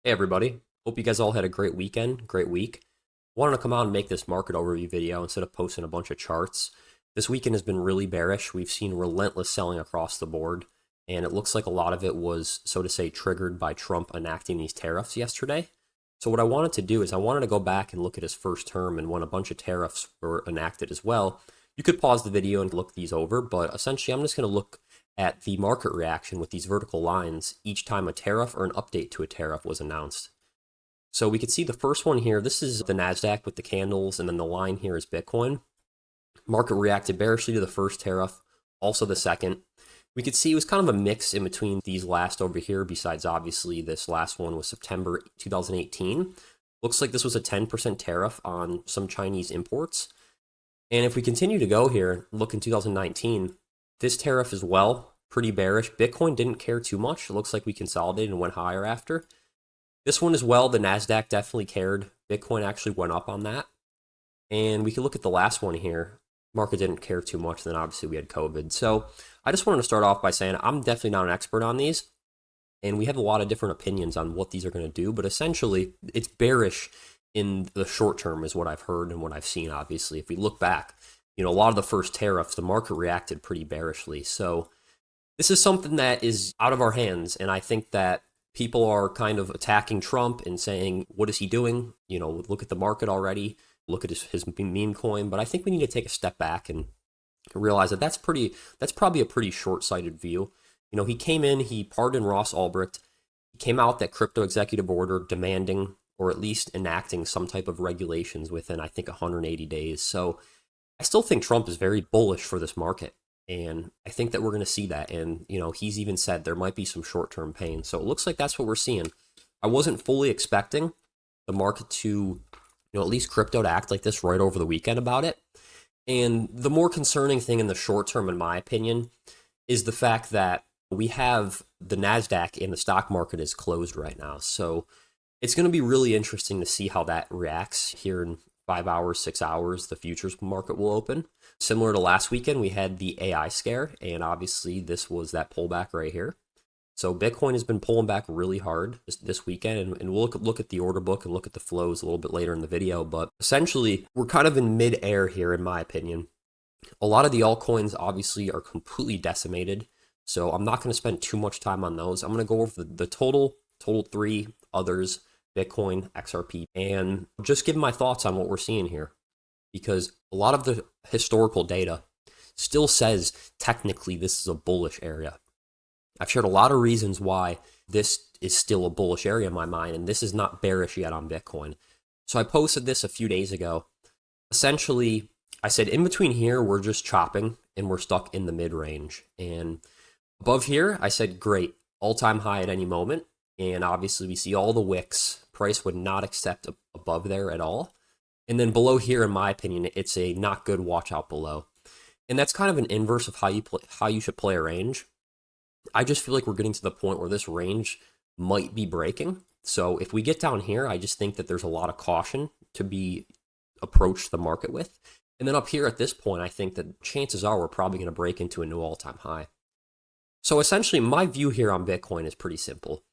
Hey everybody, hope you guys all had a great weekend, great week. Wanted to come out and make this market overview video instead of posting a bunch of charts. This weekend has been really bearish. We've seen relentless selling across the board, and it looks like a lot of it was, so to say, triggered by Trump enacting these tariffs yesterday. So what I wanted to do is I wanted to go back and look at his first term and when a bunch of tariffs were enacted as well. You could pause the video and look these over, but essentially I'm just going to look at the market reaction with these vertical lines each time a tariff or an update to a tariff was announced. So we could see the first one here. This is the NASDAQ with the candles, and then the line here is Bitcoin. Market reacted bearishly to the first tariff, also the second. We could see it was kind of a mix in between these last over here, besides obviously this last one was September 2018. Looks like this was a 10% tariff on some Chinese imports. And if we continue to go here, look in 2019, this tariff as well, pretty bearish. Bitcoin didn't care too much. It looks like we consolidated and went higher after. This one as well, the NASDAQ definitely cared. Bitcoin actually went up on that. And we can look at the last one here. Market didn't care too much. Then obviously we had COVID. So I just wanted to start off by saying I'm definitely not an expert on these. And we have a lot of different opinions on what these are going to do. But essentially, it's bearish in the short term is what I've heard and what I've seen, obviously. If we look back, a lot of the first tariffs, the market reacted pretty bearishly. So this is something that is out of our hands. And I think that people are kind of attacking Trump and saying, what is he doing? Look at the market already. Look at his meme coin. But I think we need to take a step back and realize that that's probably a pretty short-sighted view. He came in, he pardoned Ross Ulbricht. He came out that crypto executive order demanding or at least enacting some type of regulations within, I think, 180 days. So I still think Trump is very bullish for this market. And I think that we're going to see that. And, he's even said there might be some short-term pain. So it looks like that's what we're seeing. I wasn't fully expecting the market to, at least crypto to act like this right over the weekend about it. And the more concerning thing in the short term, in my opinion, is the fact that we have the NASDAQ and the stock market is closed right now. So it's going to be really interesting to see how that reacts here in 5 hours, 6 hours. The futures market will open. Similar to last weekend, we had the AI scare, and obviously this was that pullback right here. So Bitcoin has been pulling back really hard this weekend, and we'll look at the order book and look at the flows a little bit later in the video. But essentially, we're kind of in mid-air here, in my opinion. A lot of the altcoins obviously are completely decimated, so I'm not going to spend too much time on those. I'm going to go over the total three others, Bitcoin, XRP, and just give my thoughts on what we're seeing here. Because a lot of the historical data still says technically this is a bullish area. I've shared a lot of reasons why this is still a bullish area in my mind, and this is not bearish yet on Bitcoin. So I posted this a few days ago. Essentially, I said in between here, we're just chopping and we're stuck in the mid-range. And above here, I said, great, all-time high at any moment. And obviously we see all the wicks. Price would not accept above there at all. And then below here, in my opinion, it's a not good watch out below. And that's kind of an inverse of how you should play a range. I just feel like we're getting to the point where this range might be breaking. So if we get down here, I just think that there's a lot of caution to be approached the market with. And then up here at this point, I think that chances are we're probably going to break into a new all-time high. So essentially, my view here on Bitcoin is pretty simple.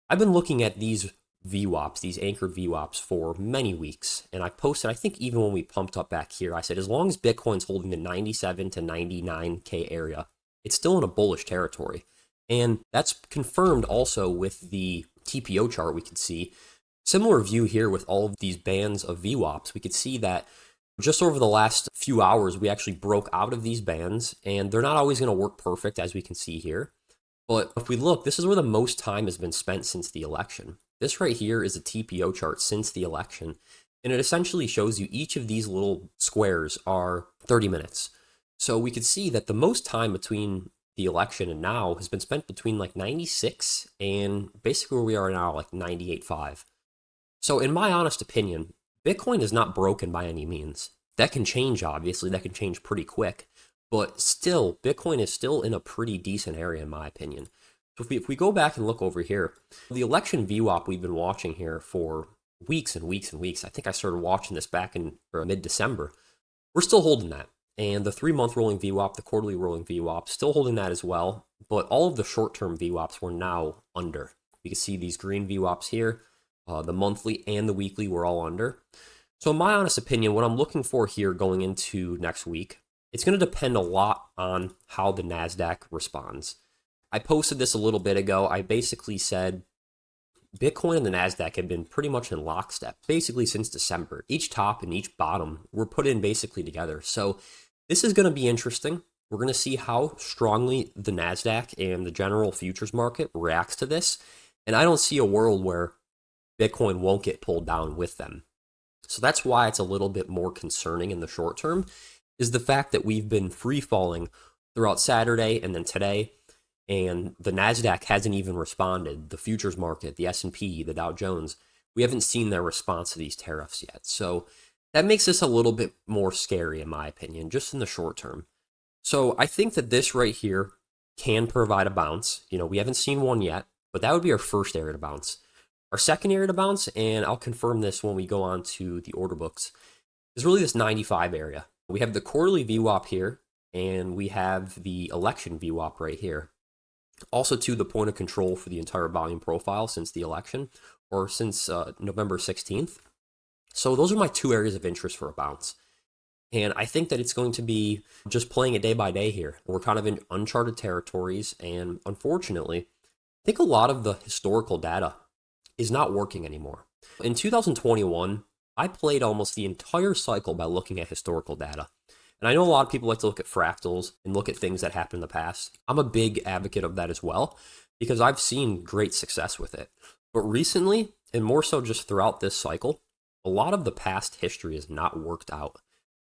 I've been looking at these VWAPs, these anchored VWAPs for many weeks. And I posted, I think even when we pumped up back here, I said, as long as Bitcoin's holding the 97 to 99K area, it's still in a bullish territory. And that's confirmed also with the TPO chart. We could see similar view here with all of these bands of VWAPs. We could see that just over the last few hours, we actually broke out of these bands, and they're not always going to work perfect, as we can see here. But if we look, this is where the most time has been spent since the election. This right here is a TPO chart since the election, and it essentially shows you each of these little squares are 30 minutes. So we could see that the most time between the election and now has been spent between like 96 and basically where we are now, like 98.5. So in my honest opinion, Bitcoin is not broken by any means. That can change, obviously. That can change pretty quick. But still, Bitcoin is still in a pretty decent area, in my opinion. So if we go back and look over here, the election VWAP we've been watching here for weeks and weeks and weeks. I think I started watching this back in mid-December. We're still holding that. And the 3-month rolling VWAP, the quarterly rolling VWAP, still holding that as well. But all of the short-term VWAPs were now under. You can see these green VWAPs here. The monthly and the weekly were all under. So in my honest opinion, what I'm looking for here going into next week, it's going to depend a lot on how the NASDAQ responds. I posted this a little bit ago. I basically said Bitcoin and the NASDAQ have been pretty much in lockstep, basically since December. Each top and each bottom were put in basically together. So this is going to be interesting. We're going to see how strongly the NASDAQ and the general futures market reacts to this. And I don't see a world where Bitcoin won't get pulled down with them. So that's why it's a little bit more concerning in the short term, is the fact that we've been free falling throughout Saturday and then today, and the NASDAQ hasn't even responded. The futures market, the S&P, the Dow Jones, we haven't seen their response to these tariffs yet. So that makes this a little bit more scary, in my opinion, just in the short term. So I think that this right here can provide a bounce. We haven't seen one yet, but that would be our first area to bounce. Our second area to bounce, and I'll confirm this when we go on to the order books, is really this 95 area. We have the quarterly VWAP here, and we have the election VWAP right here. Also, to the point of control for the entire volume profile since the election, or since November 16th. So those are my two areas of interest for a bounce. And I think that it's going to be just playing it day by day here. We're kind of in uncharted territories, and unfortunately, I think a lot of the historical data is not working anymore. In 2021, I played almost the entire cycle by looking at historical data. And I know a lot of people like to look at fractals and look at things that happened in the past. I'm a big advocate of that as well, because I've seen great success with it. But recently, and more so just throughout this cycle, a lot of the past history has not worked out.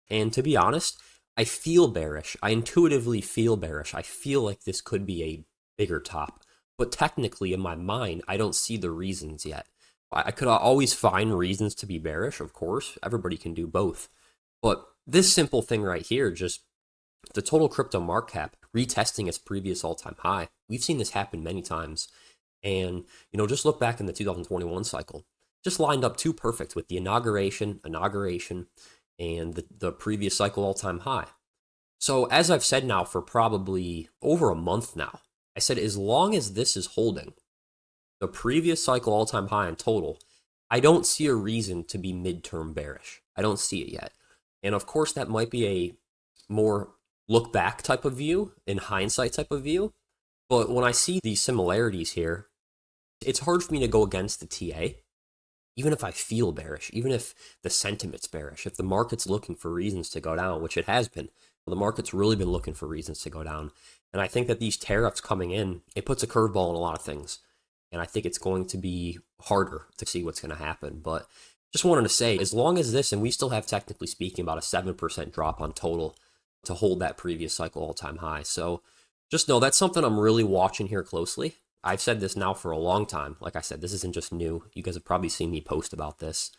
And to be honest, I feel bearish. I intuitively feel bearish. I feel like this could be a bigger top. But technically, in my mind, I don't see the reasons yet. I could always find reasons to be bearish, of course. Everybody can do both. But this simple thing right here, just the total crypto market cap retesting its previous all-time high. We've seen this happen many times. And, just look back in the 2021 cycle. Just lined up too perfect with the inauguration, and the previous cycle all-time high. So as I've said now for probably over a month now, I said, as long as this is holding the previous cycle all-time high in total, I don't see a reason to be midterm bearish. I don't see it yet. And of course, that might be a more look back type of view, in hindsight type of view. But when I see these similarities here, it's hard for me to go against the TA, even if I feel bearish, even if the sentiment's bearish, if the market's looking for reasons to go down, which it has been. The market's really been looking for reasons to go down. And I think that these tariffs coming in, it puts a curveball in a lot of things. And I think it's going to be harder to see what's going to happen. But just wanted to say, as long as this, and we still have, technically speaking, about a 7% drop on total to hold that previous cycle all-time high. So just know that's something I'm really watching here closely. I've said this now for a long time. Like I said, this isn't just new. You guys have probably seen me post about this.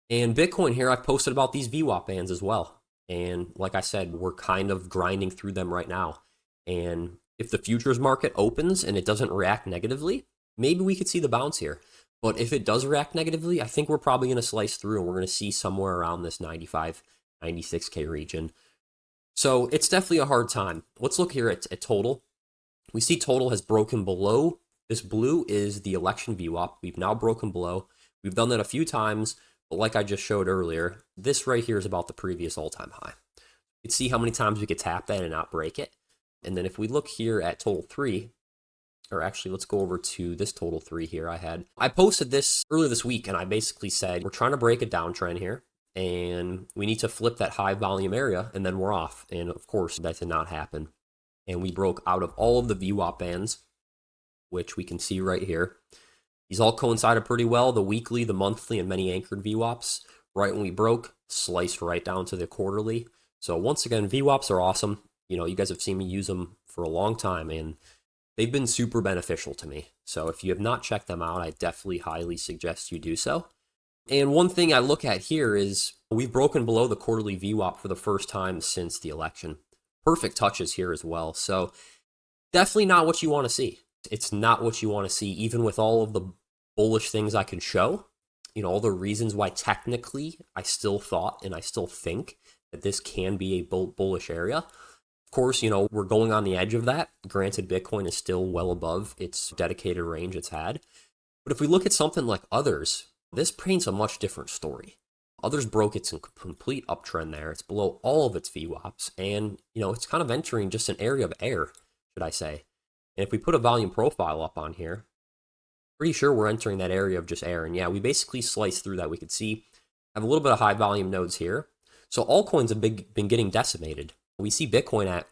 And Bitcoin here, I've posted about these VWAP bands as well. And like I said, we're kind of grinding through them right now. And if the futures market opens and it doesn't react negatively, maybe we could see the bounce here. But if it does react negatively, I think we're probably going to slice through and we're going to see somewhere around this 95, 96K region. So it's definitely a hard time. Let's look here at total. We see total has broken below. This blue is the election VWAP. We've now broken below. We've done that a few times. But like I just showed earlier, this right here is about the previous all-time high. You can see how many times we could tap that and not break it. And then if we look here at total 3, or actually let's go over to this total 3 here I posted this earlier this week, and I basically said, we're trying to break a downtrend here, and we need to flip that high volume area, and then we're off. And of course, that did not happen. And we broke out of all of the VWAP bands, which we can see right here. These all coincided pretty well, the weekly, the monthly, and many anchored VWAPs. Right when we broke, sliced right down to the quarterly. So once again, VWAPs are awesome. You guys have seen me use them for a long time, and they've been super beneficial to me. So if you have not checked them out, I definitely highly suggest you do so. And one thing I look at here is we've broken below the quarterly VWAP for the first time since the election. Perfect touches here as well. So definitely not what you want to see. It's not what you want to see, even with all of the bullish things I can show. All the reasons why technically I still thought and I still think that this can be a bullish area. Of course, we're going on the edge of that. Granted, Bitcoin is still well above its dedicated range it's had. But if we look at something like others, This paints a much different story. Others broke its complete uptrend there. It's below all of its VWAPs, and it's kind of entering just an area of air, should I say. And if we put a volume profile up on here, pretty sure we're entering that area of just air. And yeah, we basically sliced through that. We could see I have a little bit of high volume nodes here. So altcoins have been getting decimated. We see Bitcoin at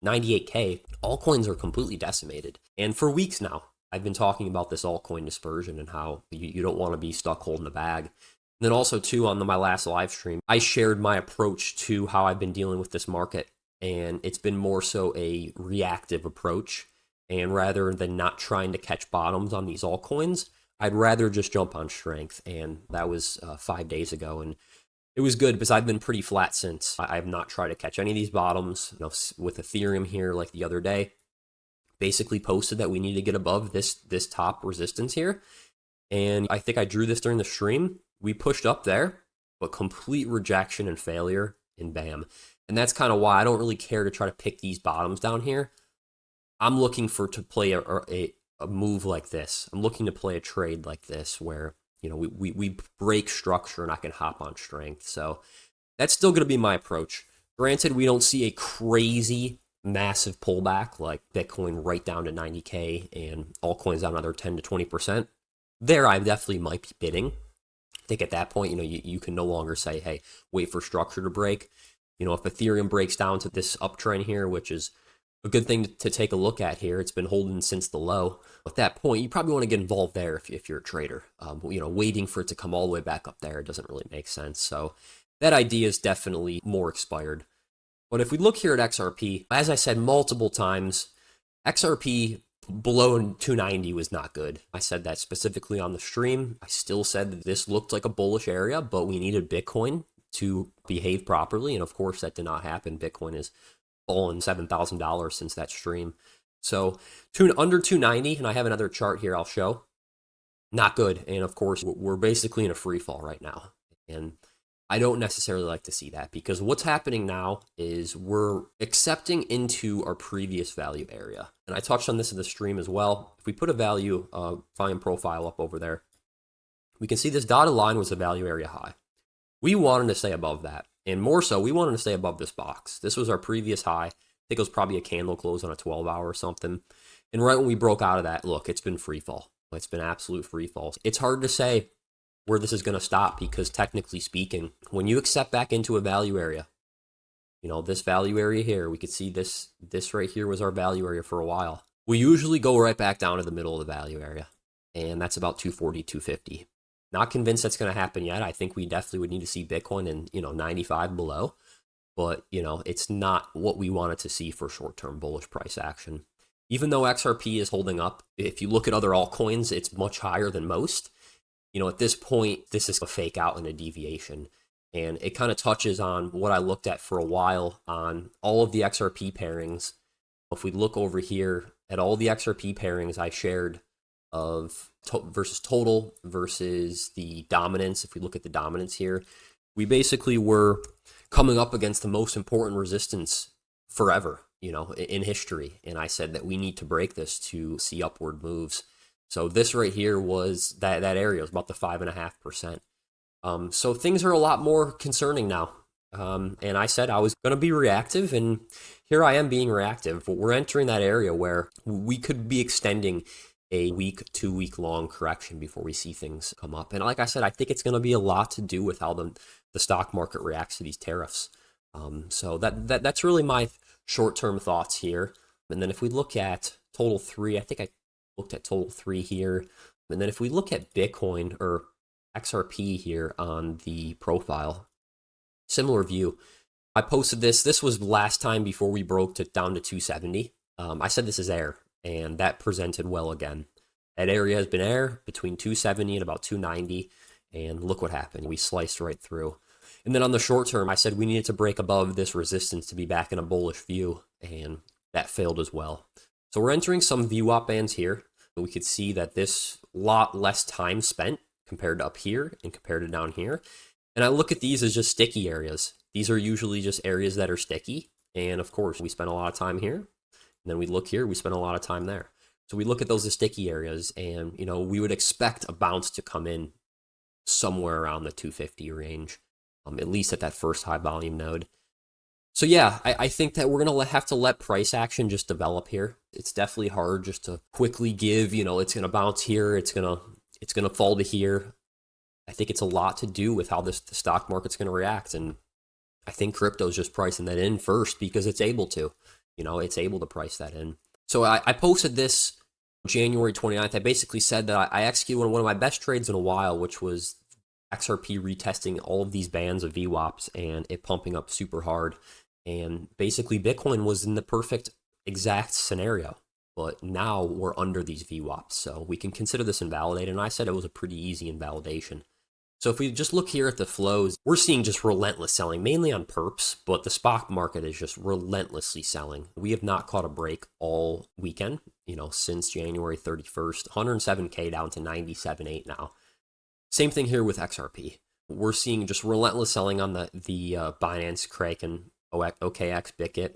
98K. Altcoins are completely decimated. And for weeks now, I've been talking about this altcoin dispersion and how you don't want to be stuck holding the bag. And then also, too, on my last live stream, I shared my approach to how I've been dealing with this market. And it's been more so a reactive approach. And rather than not trying to catch bottoms on these altcoins, I'd rather just jump on strength. And that was 5 days ago. And it was good because I've been pretty flat since. I have not tried to catch any of these bottoms. With Ethereum here, like the other day, basically posted that we need to get above this top resistance here. And I think I drew this during the stream. We pushed up there, but complete rejection and failure, and bam. And that's kind of why I don't really care to try to pick these bottoms down here. I'm looking to play a move like this. I'm looking to play a trade like this where we break structure and I can hop on strength. So that's still going to be my approach. Granted, we don't see a crazy massive pullback like Bitcoin right down to 90K and altcoins down another 10 to 20%. There, I definitely might be bidding. I think at that point, you can no longer say, hey, wait for structure to break. If Ethereum breaks down to this uptrend here, which is a good thing to take a look at here. It's been holding since the low. At that point, you probably want to get involved there if you're a trader. Waiting for it to come all the way back up there doesn't really make sense. So that idea is definitely more expired. But if we look here at XRP, as I said multiple times, XRP below 290 was not good. I said that specifically on the stream. I still said that this looked like a bullish area, but we needed Bitcoin to behave properly. And of course, that did not happen. Bitcoin is fallen $7,000 since that stream. So under 290, and I have another chart here I'll show. Not good. And of course, we're basically in a free fall right now. And I don't necessarily like to see that because what's happening now is we're accepting into our previous value area. And I touched on this in the stream as well. If we put a volume profile up over there, we can see this dotted line was the value area high. We wanted to stay above that. And more so, we wanted to stay above this box. This was our previous high. I think it was probably a candle close on a 12-hour or something. And right when we broke out of that, look, it's been free fall. It's been absolute free fall. It's hard to say where this is going to stop because technically speaking, when you accept back into a value area, this value area here, we could see this right here was our value area for a while. We usually go right back down to the middle of the value area. And that's about 240, 250. Not convinced that's going to happen yet. I think we definitely would need to see Bitcoin in 95 below. But, it's not what we wanted to see for short-term bullish price action. Even though XRP is holding up, if you look at other altcoins, it's much higher than most. At this point, this is a fake out and a deviation. And it kind of touches on what I looked at for a while on all of the XRP pairings. If we look over here at all the XRP pairings I shared of versus total versus the dominance, if we look at the dominance here, we basically were coming up against the most important resistance forever, in history. And I said that we need to break this to see upward moves. So this right here was that area was about the 5.5%. So things are a lot more concerning now. And I said I was going to be reactive, and here I am being reactive. But we're entering that area where we could be extending a week, 2 week long correction before we see things come up. And like I said, I think it's going to be a lot to do with how the stock market reacts to these tariffs. So that's really my short-term thoughts here. And then if we look at total 3, I think I looked at total 3 here. And then if we look at Bitcoin or XRP here on the profile, similar view. I posted this. This was last time before we broke down to 270. I said this is air, and that presented well again. That area has been air between 270 and about 290, and look what happened. We sliced right through. And then on the short term, I said we needed to break above this resistance to be back in a bullish view, and that failed as well. So we're entering some VWAP bands here. We could see that this lot less time spent compared to up here and compared to down here. And I look at these as just sticky areas. These are usually just areas that are sticky. And of course, we spent a lot of time here. And then we look here, we spent a lot of time there. So we look at those as sticky areas, and we would expect a bounce to come in somewhere around the 250 range, at least at that first high volume node. So yeah, I think that we're going to have to let price action just develop here. It's definitely hard just to quickly give, it's going to bounce here, it's going to fall to here. I think it's a lot to do with how the stock market's going to react. And I think crypto's just pricing that in first because it's able to. It's able to price that in. So I posted this January 29th. I basically said that I executed one of my best trades in a while, which was XRP retesting all of these bands of VWAPs and it pumping up super hard. And basically Bitcoin was in the perfect exact scenario. But now we're under these VWAPs, so we can consider this invalidated. And I said it was a pretty easy invalidation. So if we just look here at the flows, we're seeing just relentless selling, mainly on perps, but the spot market is just relentlessly selling. We have not caught a break all weekend, since January 31st, 107K down to 97.8 now. Same thing here with XRP. We're seeing just relentless selling on the Binance, Kraken, OKX, Bitget.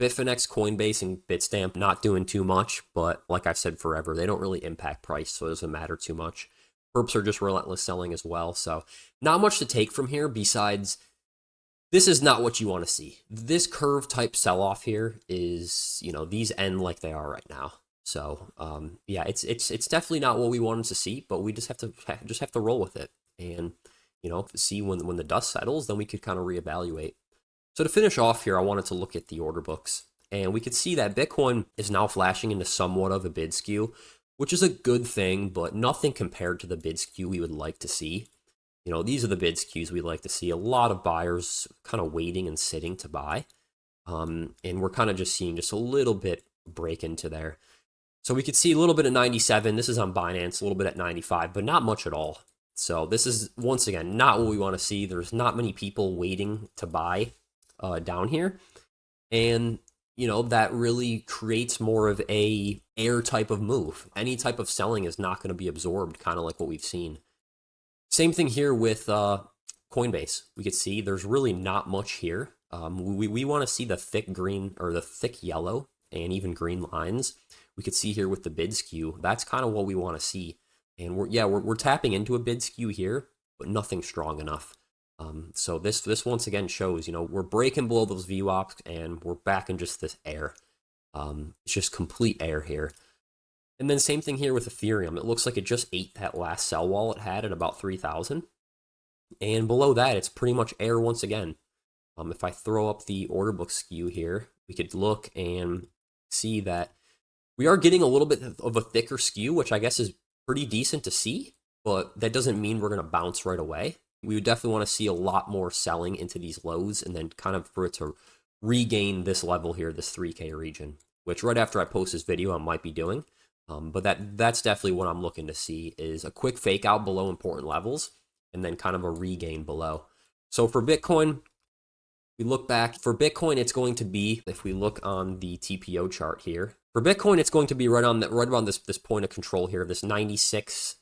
Bitfinex, Coinbase, and Bitstamp not doing too much, but like I've said forever, they don't really impact price, so it doesn't matter too much. Perps are just relentless selling as well, so not much to take from here besides this is not what you want to see. This curve type sell-off here is, these end like they are right now. So yeah, it's definitely not what we wanted to see, but we just have to roll with it and see when the dust settles, then we could kind of reevaluate. So to finish off here, I wanted to look at the order books, and we could see that Bitcoin is now flashing into somewhat of a bid skew, which is a good thing, but nothing compared to the bid skew we would like to see. These are the bid skews we like to see. A lot of buyers kind of waiting and sitting to buy, and we're kind of just seeing just a little bit break into there. So we could see a little bit at 97. This is on Binance, a little bit at 95, but not much at all. So this is, once again, not what we want to see. There's not many people waiting to buy down here. And, that really creates more of a air type of move. Any type of selling is not going to be absorbed, kind of like what we've seen. Same thing here with Coinbase. We could see there's really not much here. We want to see the thick green or the thick yellow and even green lines. We could see here with the bid skew. That's kind of what we want to see. And we're tapping into a bid skew here, but nothing strong enough. So this once again shows, we're breaking below those VWAPs and we're back in just this air. It's just complete air here. And then same thing here with Ethereum. It looks like it just ate that last sell wall it had at about 3,000. And below that, it's pretty much air once again. If I throw up the order book skew here, we could look and see that we are getting a little bit of a thicker skew, which I guess is pretty decent to see, but that doesn't mean we're going to bounce right away. We would definitely want to see a lot more selling into these lows and then kind of for it to regain this level here, this 3K region, which right after I post this video, I might be doing. But that's definitely what I'm looking to see is a quick fake out below important levels and then kind of a regain below. So for Bitcoin, we look back. For Bitcoin, it's going to be, if we look on the TPO chart here, for Bitcoin, it's going to be right around this point of control here, this 96,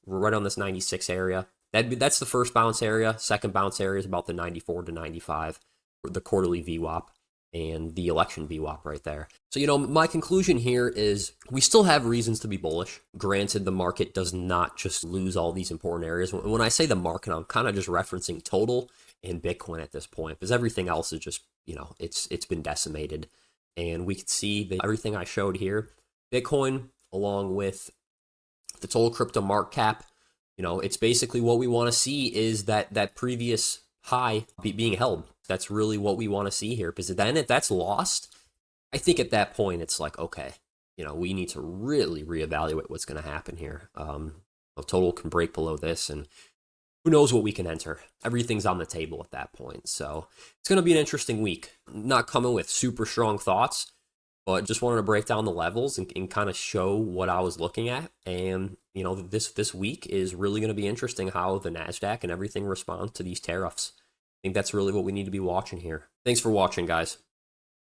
right on this 96 area. That's the first bounce area. Second bounce area is about the 94 to 95, the quarterly VWAP and the election VWAP right there. So, my conclusion here is we still have reasons to be bullish. Granted, the market does not just lose all these important areas. When I say the market, I'm kind of just referencing total and Bitcoin at this point, because everything else is just, it's been decimated. And we could see that everything I showed here, Bitcoin, along with the total crypto market cap, it's basically what we want to see is that previous high being held. That's really what we want to see here, because then if that's lost, I think at that point it's like, okay, we need to really reevaluate what's going to happen here. Total can break below this, and who knows what we can enter. Everything's on the table at that point. So it's going to be an interesting week. Not coming with super strong thoughts, but just wanted to break down the levels and kind of show what I was looking at. And, this week is really going to be interesting how the NASDAQ and everything responds to these tariffs. I think that's really what we need to be watching here. Thanks for watching, guys.